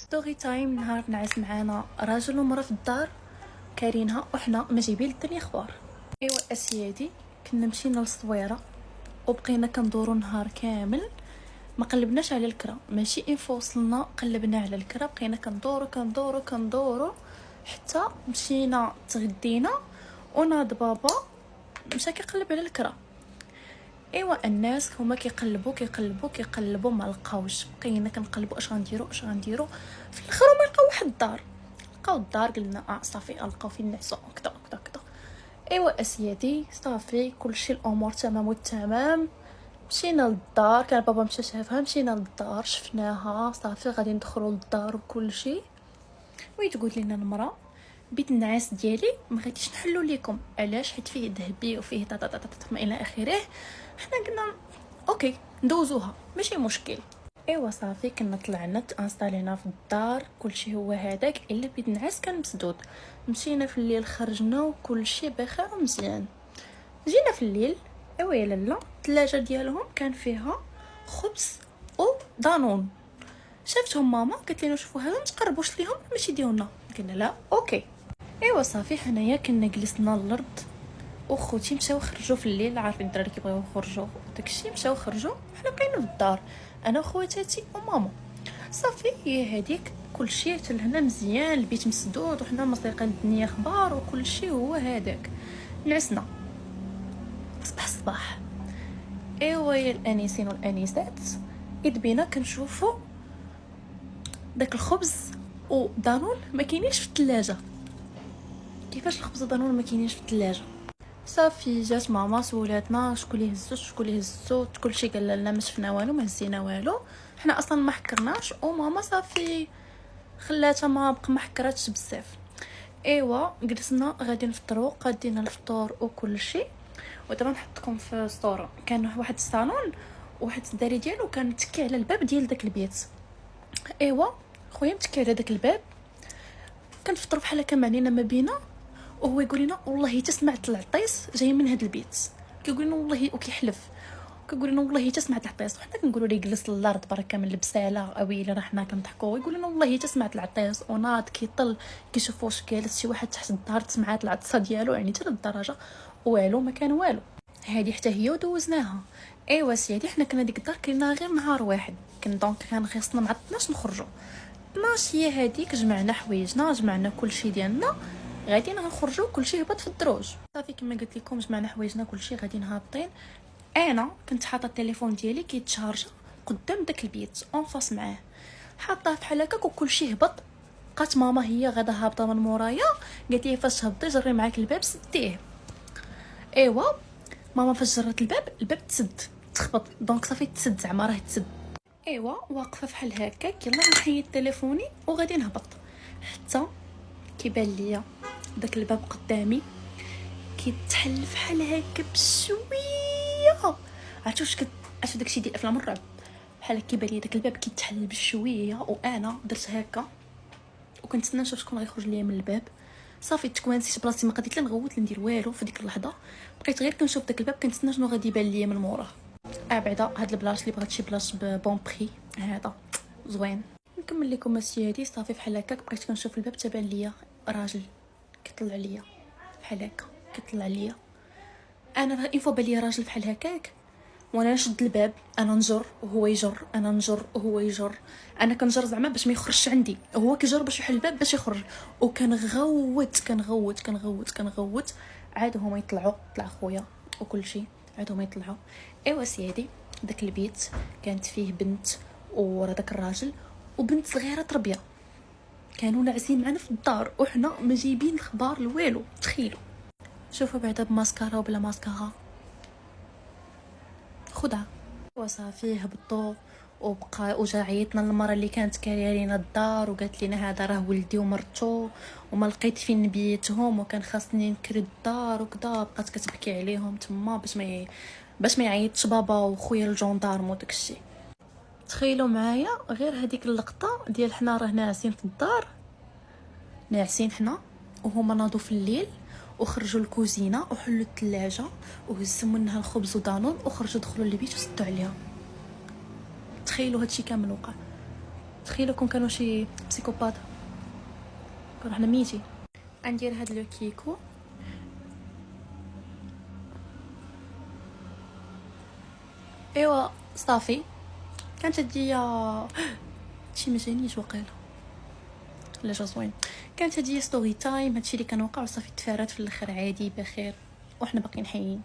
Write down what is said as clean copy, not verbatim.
ستوري تايم. نهار نعس معانا راجل ومرا في الدار كارينها وحنا ما جايبين الدنيا اخبار. ايوا اسيادي كنا مشينا للصويره وبقينا كندورو نهار كامل، ما قلبناش على الكرا، ماشي انفو وصلنا قلبنا على الكرا، بقينا كندورو حتى مشينا تغدينا وناض بابا مشى كيقلب على الكرا. ايوا الناس هما كيقلبوا ما لقاوش، بقينا كنقلبوا اش غنديروا في الاخر ما لقاو واحد الدار، لقاو الدار قلنا صافي لقاو فين نعسو كدا. ايوا اسيادي صافي كلشي الامور تمام والتمام. مشينا للدار، كان بابا مشى شافها، مشينا للدار شفناها صافي غادي ندخلوا للدار وكلشي. وي تقول لنا المراه بيت النعاس ديالي ما غاديش نحلو لكم، علاش؟ حيت فيه ذهبي وفيه ما الى اخره. حنا قلنا اوكي ندوزوها ماشي مشكل. ايوا صافي كنا طلعنا انستالينا في الدار كلشي هو هذاك، الا بيت النعاس كان مسدود. مشينا في الليل خرجنا وكلشي بخير ومزيان. جينا في الليل ايوا يا لاله الثلاجه ديالهم كان فيها خبز ودانون. شافتهم ماما قالت لنا شوفوا هذا ما تقربوش ليهم ماشي ديالنا، قلنا لا اوكي. ايوا صافي حنايا كنا جلسنا الارض وخوتي مشاو خرجوا في الليل، عارفين الدراري كيبغيو يخرجوا داكشي، مشاو خرجوا حنا بقينا في الدار انا وخواتاتي وماما. صافي هي هذيك كلشي تلهنا مزيان، البيت مسدود وحنا مصيقين الدنيا اخبار وكلشي هو هذاك. نعسنا صباح الصباح ايوا يا الانيسين والانسات اذ بينا كنشوفوا داك الخبز ودانون ما كاينينش في الثلاجه. كيفاش الخبز ودانون ما كاينينش في الثلاجه؟ صافي جات ماما سولاتنا شكون اللي هزو كلشي قال لنا ما شفنا والو ما هزينا والو، حنا اصلا ما حكرناش وماما صافي خلاتها ما بقى ما حكراتش بزاف. ايوا جلسنا غادي نفطروا، قادينا الفطور وكلشي. ودابا نحطكم في صوره، كان واحد الصالون واحد الداري ديالو كان متكي على الباب ديال داك البيت. ايوا خويا متكي على داك الباب، كنفطروا بحال هكا معنينا ما بينا، وهو يقول لنا والله حتى سمعت العطيس جاي من هذا البيت، كيقول لنا والله وكيحلف كيقول لنا والله حتى سمعت العطيس. وحنا كنقولوا ليه جلس للارض بركه من البساله اويلي، راه حنا كنضحكوا. ويقول لنا والله حتى سمعت العطيس، وناض كيطل كيشوف واش جالس شي واحد تحت الدار سمعت العطسه ديالو، يعني حتى للدرجه والو ما كان والو. هذه حتى هي ودوزناها. ايوا سيدي حنا كنا ديك الدار كاينه غير نهار واحد، دونك كان خصنا مع 12 نخرجوا. 12 هي هذيك جمعنا حوايجنا جمعنا كلشي ديالنا غادي نخرجوا، كلشي هبط في الدروج. صافي كما قلت لكم جمعنا حوايجنا كلشي غادي هابطين. انا كنت حاطه التليفون ديالي كيتشارجا قدام داك البيت اون فاس معاه، حاطاه بحال هكاك وكلشي هبط. بقات ماما هي غادا هابطه من مورايا، قالت لي فاش هبطي جري معاك الباب سديه. ايوا ماما فاش جرت الباب تسد تخبط، دونك صافي تسد زعما راه تسد. ايوا واقفه بحال هكاك، يلا نحيد تليفوني وغادي نهبط، حتى كيبان ليا داك الباب قدامي كيتحل بحال هكا بشويه. عرفتوا عرفتوا داكشي ديال افلام الرعب؟ بحال كيبان لي داك الباب كيتحل بشويه، وانا درت هكا وكنتسنى نشوف شكون غيخرج ليا من الباب. صافي تكوانسيت بلاصتي، ما قديت لا نغوت لا ندير والو في ديك اللحظه، بقيت غير كنشوف داك الباب كنتسنى شنو غادي يبان ليا من موراه. بعدا هاد البلاصه اللي بغات شي بلاصه ببون بري هذا زوين. نكمل لكم السيادي. صافي بحال هكاك بقيت كنشوف الباب تبان ليا راجل كيطلع ليا بحال هكا كيطلع ليا. انا انفو بان ليا راجل بحال هكاك وانا نشد الباب، انا نجر وهو يجر، انا نجر وهو يجر، انا كنجر زعما باش ما يخرجش عندي، هو كيجر باش يحل الباب باش يخرج. وكنغوت عاد هما يطلعوا، طلع خويا وكل شيء عاد هما يطلعوا. ايوا سيدي داك البيت كانت فيه بنت ورا داك الراجل وبنت صغيره تربيه، كانوا ناعسين معنا في الدار وحنا ما جايبين الخبار لوالو. تخيلوا شوفوا بعدا بماسكارا وبلا ماسكارا خدها. وصافي هبطوا وبقى وجا عيطنا للمره اللي كانت كاريه لينا الدار وقالت لنا هذا راه ولدي ومرتو وما لقيت فين نبيتهم وكان خاصني نكري الدار وكذا. بقات كتبكي عليهم تما باش ما يعيطش بابا وخويا الجندارم وداكشي. تخيلوا معايا غير هذيك اللقطه ديال حنا راه ناعسين في الدار، ناعسين حنا وهما ناضوا في الليل وخرجوا الكوزينه وحلوا الثلاجه وهزوا منها الخبز ودانون وخرجوا دخلوا للبيت وسدوا عليها. تخيلوا هادشي كامل وقع. تخيلوا كون كانوا شي بسيكوبات كون حنا ميتين. غندير هاد لو كيكو ايوا صافي. كانت هدية شي ما جانيش وقيله لا جا زوين. كانت هدية ستوري تايم، هادشي اللي كان وقع وصافي تفارات في الاخر عادي بخير وحنا باقيين حيين.